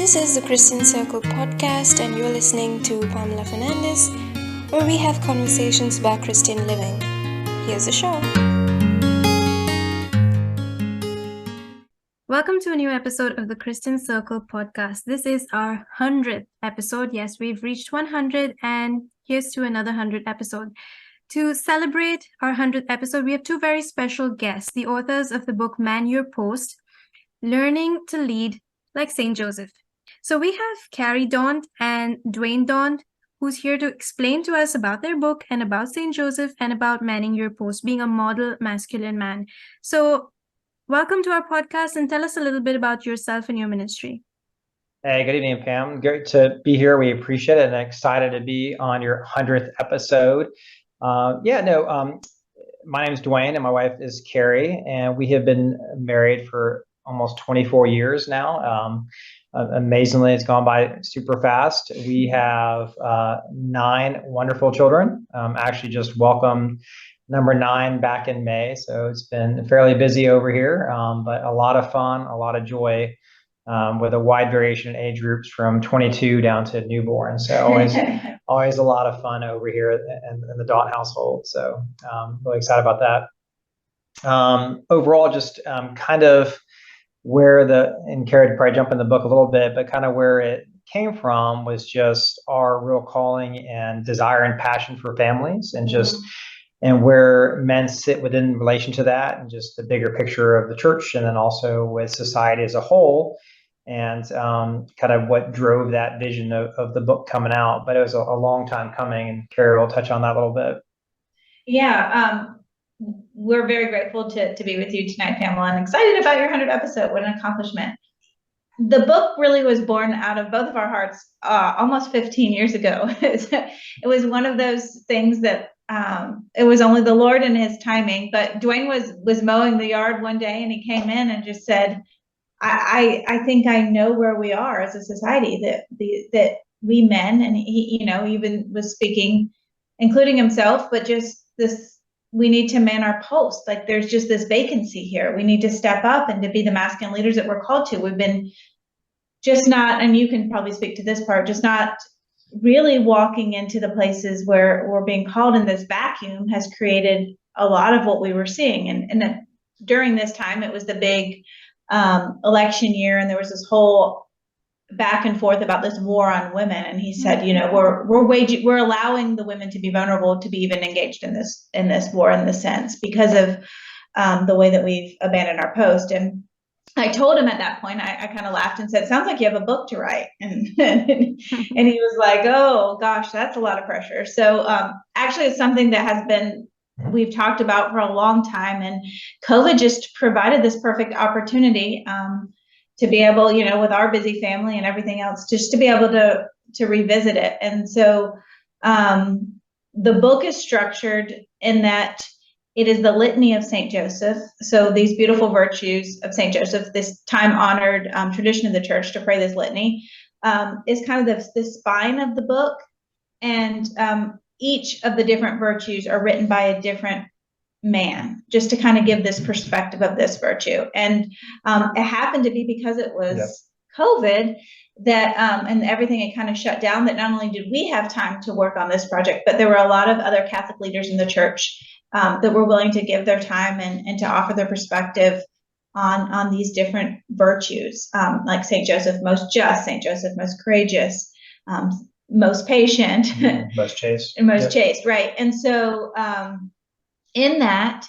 This is the Christian Circle podcast, and you're listening to Pamela Fernandez, where we have conversations about Christian living. Here's the show. Welcome to a new episode of the Christian Circle podcast. This is our 100th episode. Yes, we've reached 100, and here's to another 100 episode. To celebrate our 100th episode, we have two very special guests, the authors of the book Man Your Post, Learning to Lead Like St. Joseph. So we have Carrie Daunt and Duane Daunt, who's here to explain to us about their book and about St. Joseph and about manning your post, being a model masculine man. So welcome to our podcast, and tell us a little bit about yourself and your ministry. Hey, good evening, Pam. Great to be here. We appreciate it and excited to be on your 100th episode. My name is Duane and my wife is Carrie, and we have been married for almost 24 years now. Amazingly, it's gone by super fast. We have 9 wonderful children. Actually just welcomed number 9 back in May. So it's been fairly busy over here, but a lot of fun, a lot of joy, with a wide variation in age groups from 22 down to newborn. So always a lot of fun over here in the Daunt household. So really excited about that. Overall, just kind of where and Carrie would probably jump in the book a little bit, but kind of where it came from was just our real calling and desire and passion for families, and just and where men sit within relation to that, and just the bigger picture of the church, and then also with society as a whole, and kind of what drove that vision of the book coming out. But it was a long time coming, and Carrie will touch on that a little bit. Yeah. We're very grateful to be with you tonight, Pamela, and excited about your 100th episode. What an accomplishment. The book really was born out of both of our hearts almost 15 years ago. It was one of those things that it was only the Lord and his timing. But Duane was mowing the yard one day, and he came in and just said, I think I know where we are as a society, that we men, and he even was speaking, including himself, but just this, we need to man our post. Like, there's just this vacancy here. We need to step up and to be the masculine leaders that we're called to. We've been just not, and you can probably speak to this part, just not really walking into the places where we're being called, and this vacuum has created a lot of what we were seeing. And during this time, it was the big election year, and there was this whole back and forth about this war on women. And he said, we're allowing the women to be vulnerable to be even engaged in this war, in this sense, because of the way that we've abandoned our post. And I told him at that point, I kind of laughed and said, sounds like you have a book to write. And he was like, oh gosh, that's a lot of pressure. So actually it's something that we've talked about for a long time, and COVID just provided this perfect opportunity to be able, with our busy family and everything else, just to be able to revisit it. And so the book is structured in that it is the litany of St. Joseph. So these beautiful virtues of St. Joseph, this time-honored tradition of the church to pray this litany, is kind of the spine of the book. And each of the different virtues are written by a different man, just to kind of give this perspective of this virtue. And it happened to be because it was COVID that and everything had kind of shut down, that not only did we have time to work on this project, but there were a lot of other Catholic leaders in the church that were willing to give their time and to offer their perspective on these different virtues, like St. Joseph, most just, St. Joseph, most courageous, most patient, most chaste, and most chaste, right? And so in that,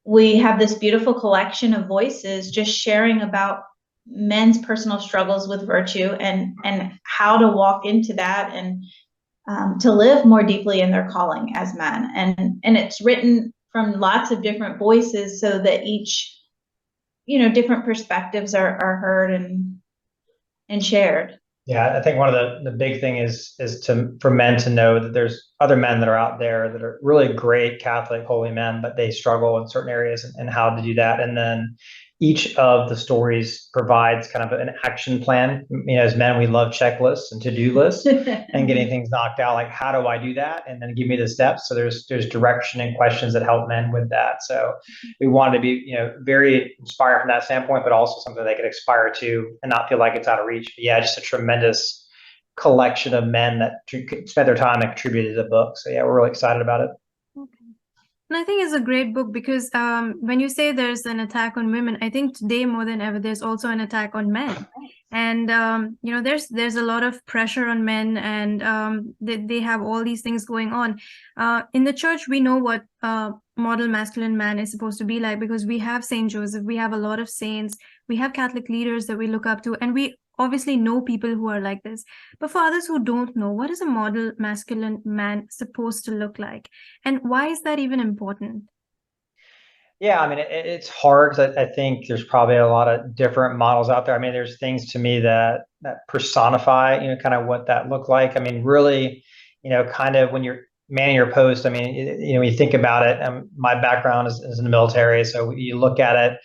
we have this beautiful collection of voices just sharing about men's personal struggles with virtue, and how to walk into that, and to live more deeply in their calling as men. And it's written from lots of different voices, so that each, different perspectives are heard and shared. Yeah, I think one of the big thing is for men to know that there's other men that are out there that are really great Catholic holy men, but they struggle in certain areas, and how to do that. And then each of the stories provides kind of an action plan. As men, we love checklists and to-do lists and getting things knocked out. Like, how do I do that? And then give me the steps. So there's direction and questions that help men with that. So we wanted to be, very inspired from that standpoint, but also something they could aspire to and not feel like it's out of reach. But yeah, just a tremendous collection of men that spent their time and contributed to the book. So yeah, we're really excited about it. And I think it's a great book because when you say there's an attack on women, I think today more than ever, there's also an attack on men. And, there's a lot of pressure on men, and they have all these things going on. In the church, we know what model masculine man is supposed to be like because we have Saint Joseph, we have a lot of saints, we have Catholic leaders that we look up to, and we obviously know people who are like this. But for others who don't know, what is a model masculine man supposed to look like? And why is that even important? Yeah, I mean, it's hard because I think there's probably a lot of different models out there. I mean, there's things to me that personify, kind of what that looked like. I mean, really, kind of when you're manning your post, I mean, when you think about it, my background is in the military. So you look at it,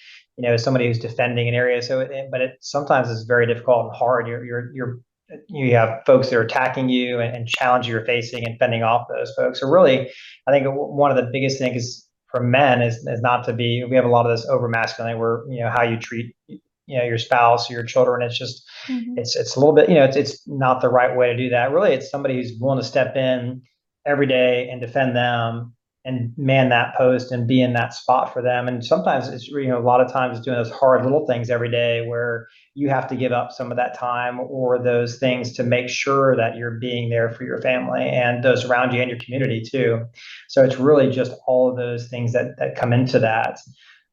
somebody who's defending an area. So, but it sometimes is very difficult and hard. You have folks that are attacking you and challenge you're facing and fending off those folks. So really, I think one of the biggest things for men is not to be. We have a lot of this over masculinity where how you treat your spouse or your children. It's just it's a little bit it's not the right way to do that. Really, it's somebody who's willing to step in every day and defend them and man that post and be in that spot for them. And sometimes it's a lot of times it's doing those hard little things every day where you have to give up some of that time or those things to make sure that you're being there for your family and those around you and your community too. So it's really just all of those things that come into that.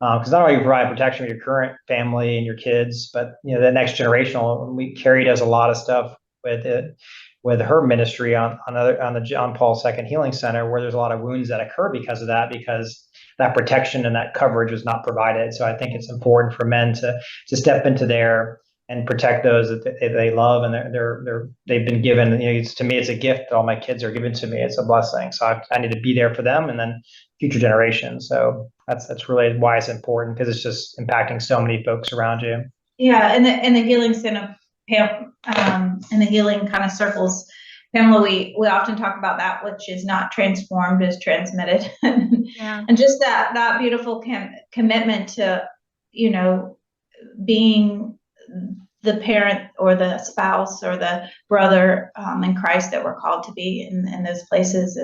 Because not only you provide protection for your current family and your kids, but the next generational. Carrie does a lot of stuff with it, with her ministry on the John Paul II Healing Center, where there's a lot of wounds that occur because of that, because that protection and that coverage was not provided. So I think it's important for men to step into there and protect those that they love and they've been given. To me, it's a gift. All my kids are given to me. It's a blessing. So I need to be there for them and then future generations. So that's really why it's important, because it's just impacting so many folks around you. Yeah, and the healing center, in the healing kind of circles, Pamela, we often talk about that which is not transformed is transmitted. Yeah. And just that beautiful commitment to being the parent or the spouse or the brother in Christ that we're called to be in those places.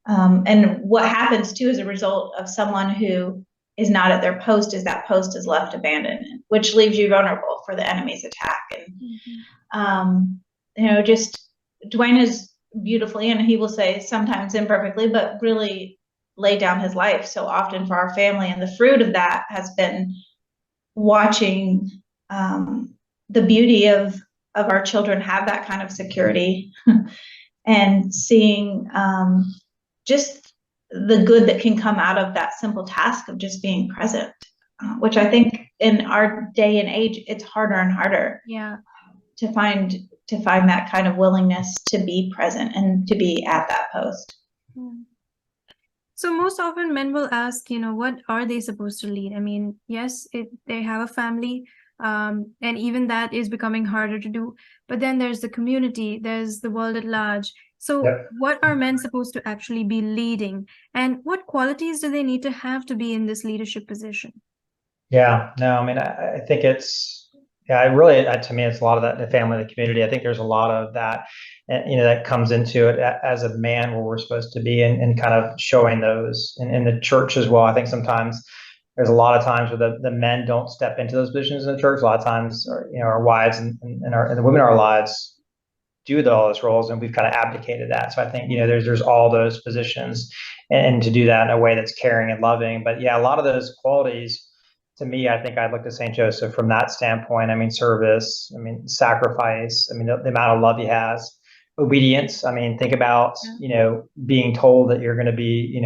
And what happens too as a result of someone who is not at their post is that post is left abandoned, which leaves you vulnerable for the enemy's attack. And just Duane is beautifully, and he will say sometimes imperfectly, but really laid down his life so often for our family. And the fruit of that has been watching the beauty of our children have that kind of security and seeing just the good that can come out of that simple task of just being present, which I think in our day and age, it's harder and harder to find that kind of willingness to be present and to be at that post. So most often men will ask, what are they supposed to lead? I mean, yes, they have a family, and even that is becoming harder to do. But then there's the community, there's the world at large. So what are men supposed to actually be leading? And what qualities do they need to have to be in this leadership position? Yeah, no, I mean, I think to me, it's a lot of that in the family, the community. I think there's a lot of that, that comes into it as a man where we're supposed to be and kind of showing those in the church as well. I think sometimes there's a lot of times where the men don't step into those positions in the church. A lot of times, our wives and the women in our lives do all those roles, and we've kind of abdicated that. So I think there's all those positions, and to do that in a way that's caring and loving. But yeah, a lot of those qualities, to me, I think I'd look to St. Joseph from that standpoint. I mean, service, I mean, sacrifice, I mean, the amount of love he has, obedience. I mean, think about being told that you're going to be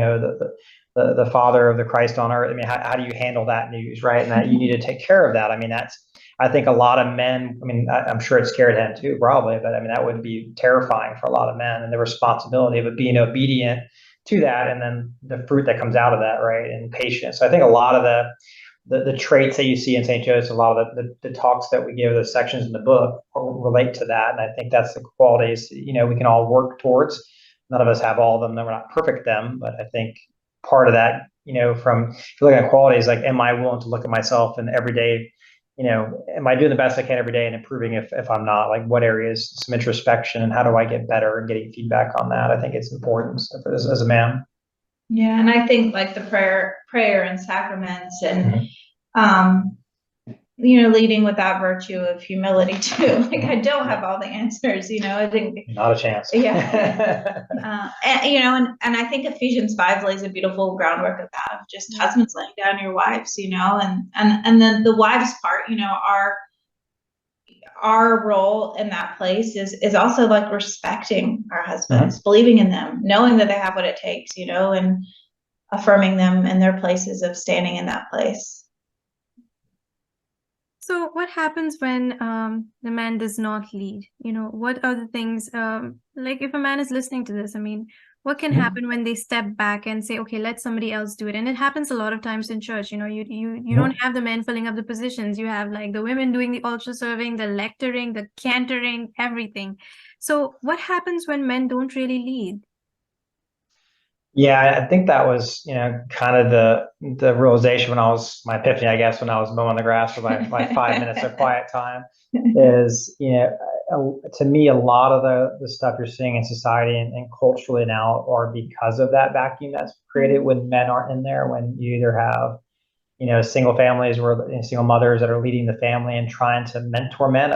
the father of the Christ on earth. I mean, how do you handle that news, right? And that you need to take care of that. I mean, I think a lot of men, I mean, I'm sure it scared him too, probably, but I mean, that would be terrifying for a lot of men, and the responsibility of being obedient to that, and then the fruit that comes out of that, right? And patience. So I think a lot of the traits that you see in St. Joseph, a lot of the talks that we give, those sections in the book relate to that. And I think that's the qualities, we can all work towards. None of us have all of them, we're not perfect at them, but I think part of that, from, if you look at qualities, like, am I willing to look at myself and every day, am I doing the best I can every day and improving if I'm not, like what areas, some introspection, and how do I get better, and getting feedback on that. I think it's important as a man. Yeah, and I think like the prayer and sacraments and leading with that virtue of humility too. Like I don't have all the answers, I think not a chance. Yeah. And I think Ephesians 5 lays a beautiful groundwork of that, of just husbands laying down your wives, and then the wives part, our role in that place is also like respecting our husbands, believing in them, knowing that they have what it takes, and affirming them in their places of standing in that place. So what happens when the man does not lead? What are the things, like if a man is listening to this, what can happen when they step back and say, okay, let somebody else do it? And it happens a lot of times in church. You don't have the men filling up the positions. You have like the women doing the altar serving, the lecturing, the cantering, everything. So what happens when men don't really lead? Yeah, I think that was, kind of the realization my epiphany, I guess, when I was mowing the grass for my 5 minutes of quiet time is, to me, a lot of the stuff you're seeing in society and culturally now are because of that vacuum that's created when men aren't in there, when you either have, single families where single mothers that are leading the family and trying to mentor men.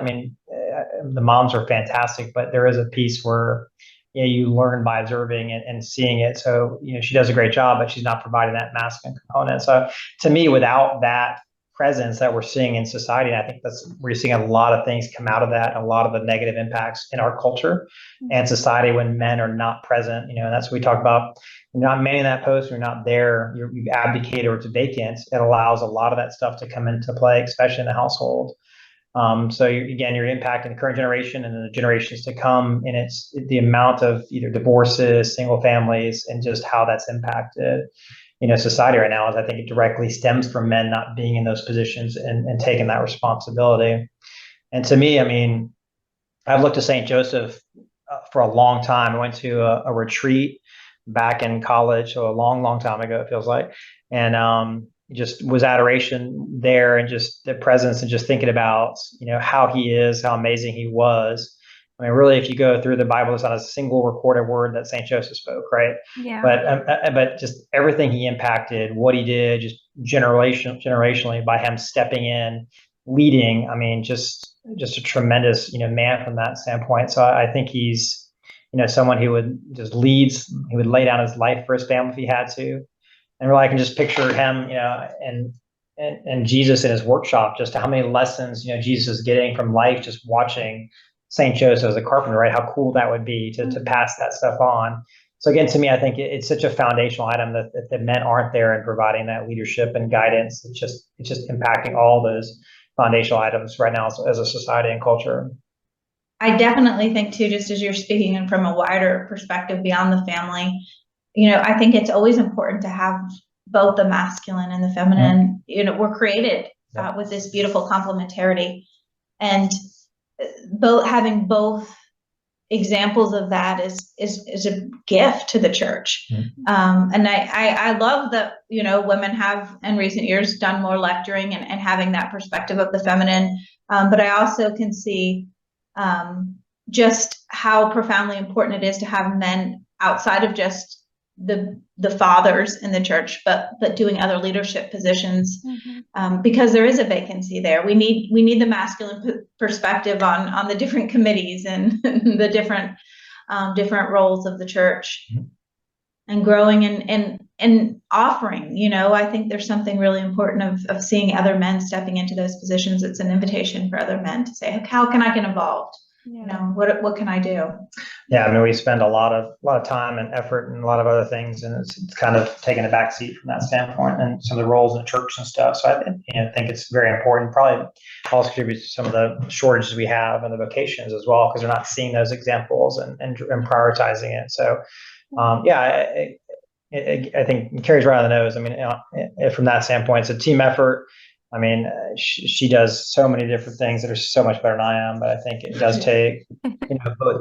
The moms are fantastic, but there is a piece where you learn by observing and seeing it. So, she does a great job, but she's not providing that masculine component. So to me, without that presence that we're seeing in society, and I think we're seeing a lot of things come out of that, a lot of the negative impacts in our culture and society when men are not present, and that's what we talk about. You're not manning that post, you're not there, you've abdicated or it's vacant. It allows a lot of that stuff to come into play, especially in the household. So you're impacting the current generation and the generations to come, and it's the amount of either divorces, single families, and just how that's impacted, society right now. Is I think it directly stems from men not being in those positions and taking that responsibility. And to me, I've looked to St. Joseph for a long time. I went to a retreat back in college, so a long, long time ago, it feels like, and just was adoration there, and just the presence, and just thinking about how he is, how amazing he was. Really, if you go through the Bible, there's not a single recorded word that St. Joseph spoke, right? Yeah. But just everything he impacted, what he did, just generationally by him stepping in, leading. Just a tremendous man from that standpoint. So I think he's someone who would just leads. He would lay down his life for his family if he had to. And really, I can just picture him, and Jesus in his workshop, just how many lessons, Jesus is getting from life, just watching St. Joseph as a carpenter, right? How cool that would be to pass that stuff on. So again, to me, I think it's such a foundational item that the men aren't there in providing that leadership and guidance. It's just impacting all those foundational items right now as a society and culture. I definitely think too, just as you're speaking from a wider perspective beyond the family, I think it's always important to have both the masculine and the feminine. We're created with this beautiful complementarity, and having both examples of that is a gift to the church. And I love that, women have in recent years done more lecturing and having that perspective of the feminine. But I also can see just how profoundly important it is to have men outside of just the fathers in the church, but doing other leadership positions, because there is a vacancy there. We need the masculine perspective on the different committees and the different roles of the church, and growing and offering. I think there's something really important of seeing other men stepping into those positions. It's an invitation for other men to say, how can I get involved? What can I do? Yeah, we spend a lot of time and effort and a lot of other things, and it's kind of taking a back seat from that standpoint, and some of the roles in the church and stuff. So I think it's very important. Probably also contributes to some of the shortages we have in the vocations as well, because they're not seeing those examples and prioritizing it. So I think Carrie's right on the nose. I mean, from that standpoint, it's a team effort. I mean, she does so many different things that are so much better than I am, but I think it does take,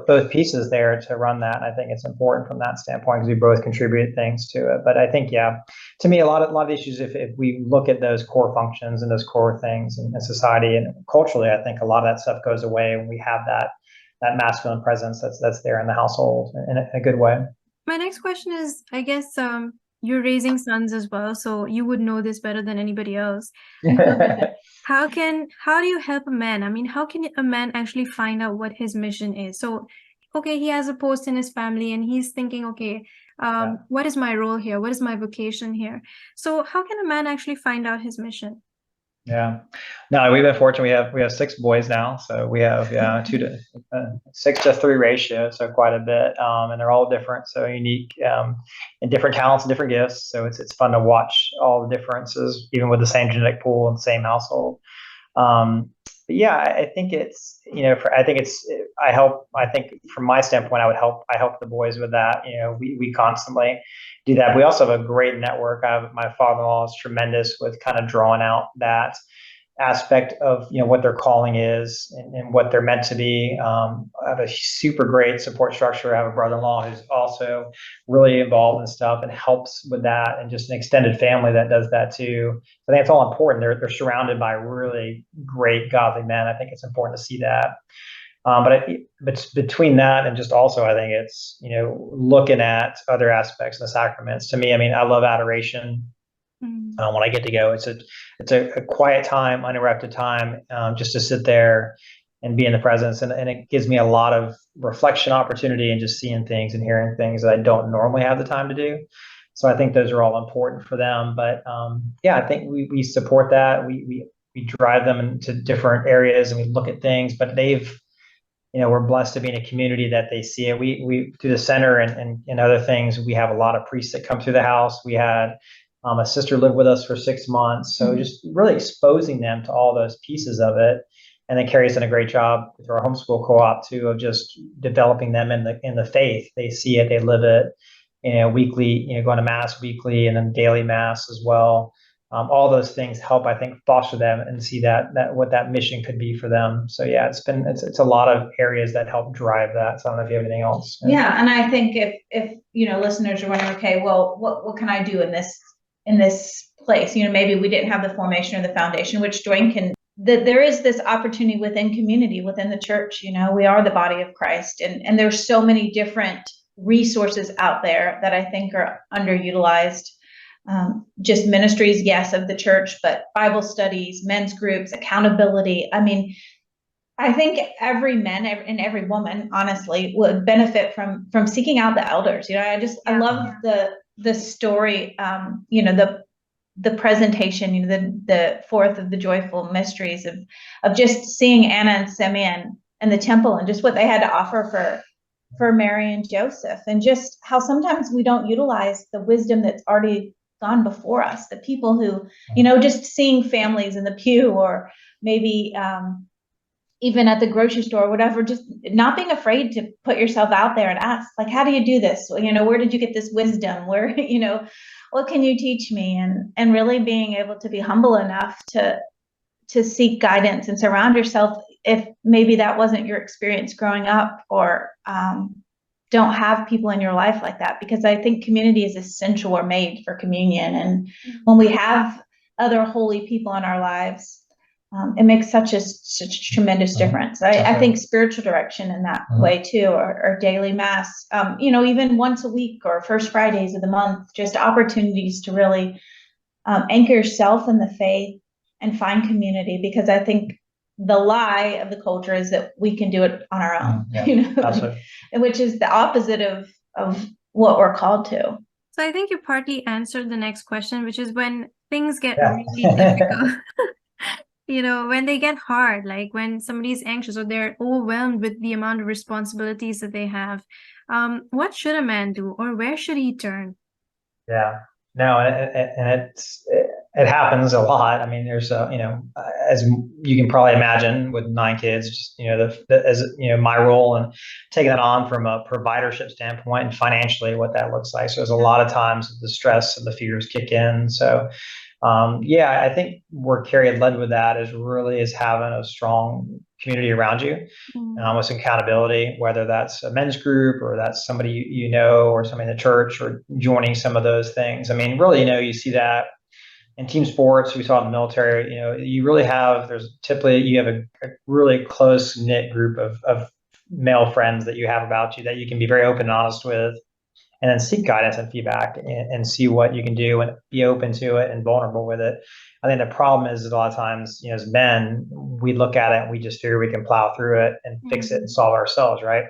both pieces there to run that. And I think it's important from that standpoint because we both contribute things to it. But I think, yeah, to me, a lot of issues, if we look at those core functions and those core things in society and culturally, I think a lot of that stuff goes away when we have that masculine presence that's there in the household in a good way. My next question is, I guess, you're raising sons as well, so you would know this better than anybody else. How do you help a man? I mean, how can a man actually find out what his mission is? So, okay, he has a post in his family and he's thinking, okay, what is my role here? What is my vocation here? So how can a man actually find out his mission? Yeah, no, we've been fortunate. We have 6 boys now, so we have 6 to 3 ratio, so quite a bit, and they're all different, so unique, and different talents and different gifts. So it's fun to watch all the differences, even with the same genetic pool and the same household. But yeah, I think it's I think from my standpoint, I help the boys with that. We constantly do that. We also have a great network. My father-in-law is tremendous with kind of drawing out that aspect of what their calling is and what they're meant to be. I have a super great support structure. I have a brother-in-law who's also really involved in stuff and helps with that, and just an extended family that does that too. I think it's all important. They're surrounded by really great godly men. I think it's important to see that. But between that and just also, I think it's looking at other aspects of the sacraments. To me, I mean, I love adoration. When I get to go, it's a quiet time, uninterrupted time, just to sit there and be in the presence, and it gives me a lot of reflection opportunity and just seeing things and hearing things that I don't normally have the time to do. So I think those are all important for them. But yeah, I think we support that. We drive them into different areas and we look at things, but we're blessed to be in a community that they see it. We through the center and other things, we have a lot of priests that come through the house. We had a sister lived with us for 6 months. So just really exposing them to all those pieces of it. And then Carrie's done a great job with our homeschool co-op too, of just developing them in the faith. They see it, they live it, weekly, going to mass weekly and then daily mass as well. All those things help, I think, foster them and see that what that mission could be for them. So yeah, it's a lot of areas that help drive that. So I don't know if you have anything else. Yeah, and I think if listeners are wondering, okay, well, what can I do in this place? Maybe we didn't have the formation or the foundation, which Duane can. That there is this opportunity within community, within the church. We are the body of Christ, and there's so many different resources out there that I think are underutilized. Just ministries, yes, of the church, but Bible studies, men's groups, accountability. I mean, I think every man and every woman, honestly, would benefit from seeking out the elders. I love the story, the presentation, the fourth of the joyful mysteries of just seeing Anna and Simeon in the temple and just what they had to offer for Mary and Joseph, and just how sometimes we don't utilize the wisdom that's already gone before us, the people who, just seeing families in the pew, or maybe even at the grocery store or whatever, just not being afraid to put yourself out there and ask, like, how do you do this? Where did you get this wisdom? Where, what can you teach me? And really being able to be humble enough to seek guidance and surround yourself, if maybe that wasn't your experience growing up, or don't have people in your life like that, because I think community is essential. We're made for communion. And when we have other holy people in our lives, it makes such a tremendous difference. I think spiritual direction in that way too, or daily mass, even once a week or first Fridays of the month, just opportunities to really anchor yourself in the faith and find community, because I think the lie of the culture is that we can do it on our own, Absolutely. which is the opposite of what we're called to. So I think you partly answered the next question, which is when things get really difficult, when they get hard, like when somebody's anxious or they're overwhelmed with the amount of responsibilities that they have, what should a man do, or where should he turn? Yeah, no, and it happens a lot. I mean, there's as you can probably imagine with 9 kids, just as my role and taking that on from a providership standpoint and financially what that looks like. So there's a lot of times the stress and the fears kick in. So I think where Carrie had led with that is having a strong community around you, and almost accountability, whether that's a men's group or that's somebody or somebody in the church, or joining some of those things. I mean, really, you see that in team sports. We saw in the military. You really have you have a really close knit group of male friends that you have about you that you can be very open and honest with, and then seek guidance and feedback, and see what you can do and be open to it and vulnerable with it. I think the problem is that a lot of times, as men, we look at it and we just figure we can plow through it and fix it and solve it ourselves, right?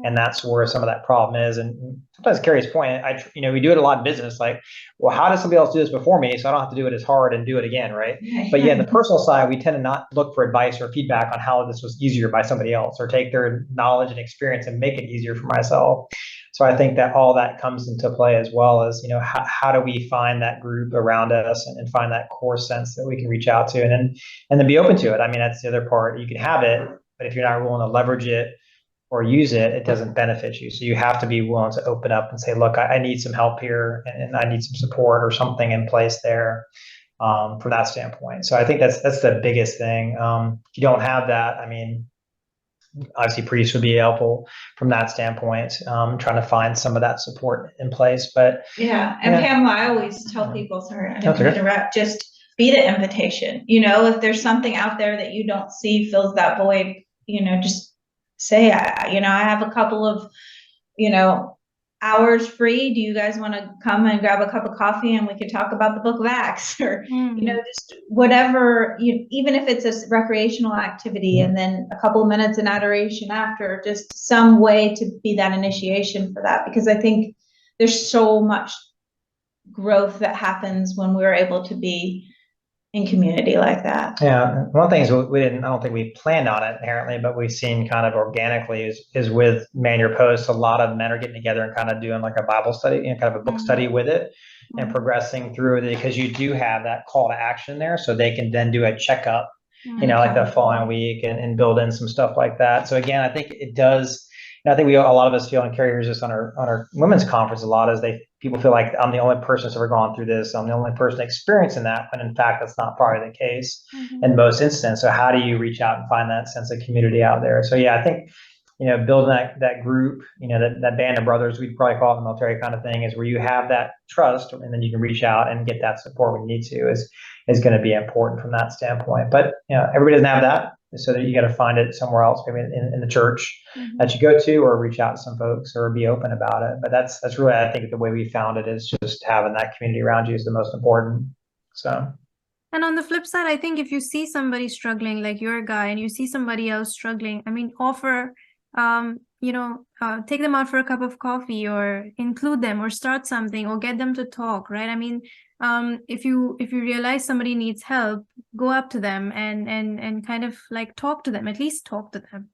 And that's where some of that problem is. And sometimes Carrie's point, we do it a lot in business. Like, well, how does somebody else do this before me, so I don't have to do it as hard and do it again, right? But in the personal side, we tend to not look for advice or feedback on how this was easier by somebody else, or take their knowledge and experience and make it easier for myself. So I think that all that comes into play, as well as, how do we find that group around us, and find that core sense that we can reach out to, and then be open to it. I mean, that's the other part. You can have it, but if you're not willing to leverage it or use it, it doesn't benefit you. So you have to be willing to open up and say, look, I need some help here, and I need some support or something in place there, from that standpoint. So I think that's the biggest thing. If you don't have that, I mean, obviously priests would be helpful from that standpoint, trying to find some of that support in place. But Pamela, I always tell people, sorry, I didn't interrupt, just be the invitation. If there's something out there that you don't see fills that void, just say, I have a couple of, hours free. Do you guys want to come and grab a cup of coffee and we could talk about the book of Acts, or, just whatever, even if it's a recreational activity, and then a couple of minutes in adoration after, just some way to be that initiation for that. Because I think there's so much growth that happens when we're able to be in community like that. Yeah, one of the things I don't think we planned on it inherently, but we've seen kind of organically is with Man Your Post. A lot of men are getting together and kind of doing like a Bible study, kind of a book study with it, and progressing through it, because you do have that call to action there, so they can then do a checkup, like the following week, and build in some stuff like that. So again, I think it does. I think a lot of us feel, and Carrie hears this on our women's conference a lot, is people feel like I'm the only person that's ever gone through this. I'm the only person experiencing that, when in fact that's not probably the case in most instances. So how do you reach out and find that sense of community out there? So I think building that group, that band of brothers, we'd probably call it the military kind of thing, is where you have that trust, and then you can reach out and get that support when you need to, is going to be important from that standpoint. But everybody doesn't have that. So that you got to find it somewhere else, maybe in the church that you go to, or reach out to some folks, or be open about it. But that's really, I think, the way we found it, is just having that community around you is the most important. So. And on the flip side, I think if you see somebody struggling, like you're a guy, and you see somebody else struggling, I mean, offer, take them out for a cup of coffee, or include them, or start something, or get them to talk, right? I mean, if you realize somebody needs help, go up to them and kind of like talk to them, at least talk to them.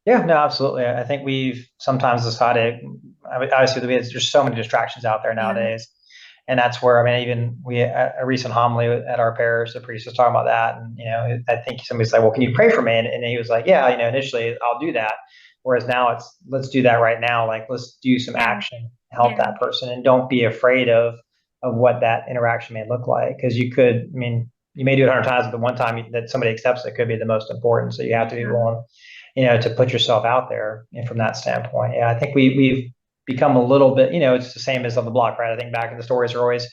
Yeah, no, absolutely. I think we've sometimes decided, obviously, there's so many distractions out there nowadays. And that's where, I mean, even a recent homily at our parish, the priest was talking about that. And, I think somebody said, well, can you pray for me? And he was like, yeah, initially I'll do that. Whereas now it's, let's do that right now. Like, let's do some action, help that person, and don't be afraid of what that interaction may look like. Because you may do it 100 times, but the one time that somebody accepts it could be the most important. So you have to be willing, to put yourself out there. And from that standpoint, I think we've become a little bit, it's the same as on the block, right? I think back in the stories are always,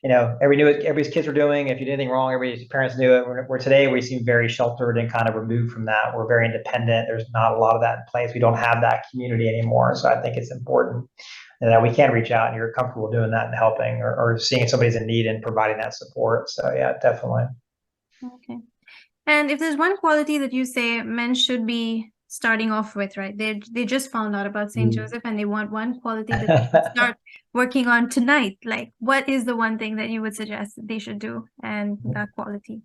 everybody's kids were doing, if you did anything wrong, everybody's parents knew it. Where today we seem very sheltered and kind of removed from that. We're very independent. There's not a lot of that in place. We don't have that community anymore. So I think it's important that we can reach out, and you're comfortable doing that and helping, or seeing somebody's in need and providing that support. So definitely. Okay. And if there's one quality that you say men should be starting off with, right? They just found out about St. Joseph, and they want one quality that they should start working on tonight. Like, what is the one thing that you would suggest that they should do, and that quality?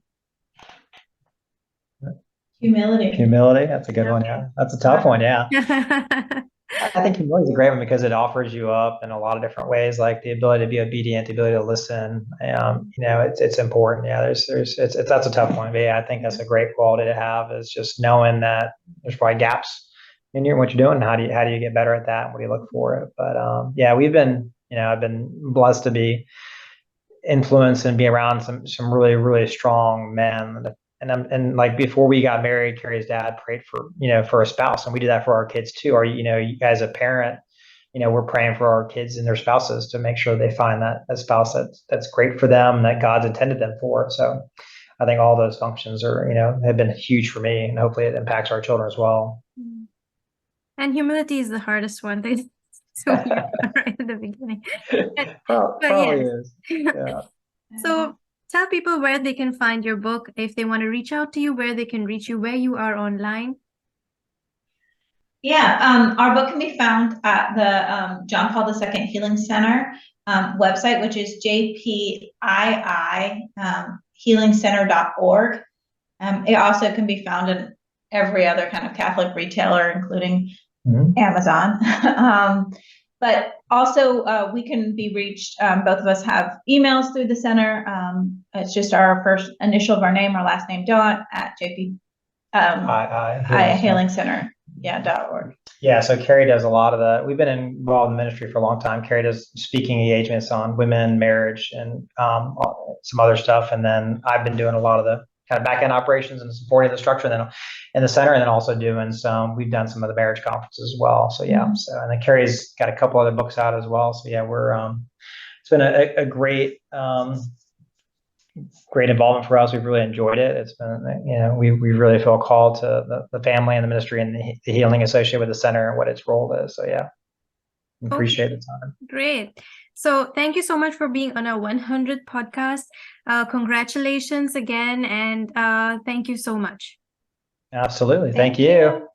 Humility. That's a good one. Yeah, that's a tough one. Yeah. I think humility is a great one because it offers you up in a lot of different ways, like the ability to be obedient, the ability to listen. It's important. Yeah, it's that's a tough one. But yeah, I think that's a great quality to have, is just knowing that there's probably gaps in what you're doing. How do you get better at that? What do you look for it? But yeah, I've been blessed to be influenced and be around some really really strong men. And like before we got married, Carrie's dad prayed for a spouse, and we do that for our kids too. Or as a parent, we're praying for our kids and their spouses to make sure they find that a spouse that's great for them, that God's intended them for. So I think all those functions have been huge for me, and hopefully it impacts our children as well. And humility is the hardest one. So right at the beginning. Probably is. Yeah. So tell people where they can find your book, if they want to reach out to you, where they can reach you, where you are online. Yeah, our book can be found at the John Paul II Healing Center website, which is jpii healingcenter.org. It also can be found in every other kind of Catholic retailer, including Amazon. But also we can be reached. Both of us have emails through the center. It's just our first initial of our name, our last name, Daunt, at JP Healing Center. .org. Yeah, so Carrie does a lot of the. We've been involved in ministry for a long time. Carrie does speaking engagements on women, marriage, and some other stuff. And then I've been doing a lot of the kind of back end operations and supporting the structure, and then in the center, and then also doing we've done some of the marriage conferences as well. So yeah, and then Carrie's got a couple other books out as well. So yeah, it's been a great involvement for us. We've really enjoyed it. It's been, we really feel called to the family and the ministry and the healing associated with the center and what its role is. So yeah, appreciate the time. Great. So thank you so much for being on our 100th podcast. Congratulations again. And thank you so much. Absolutely. Thank you.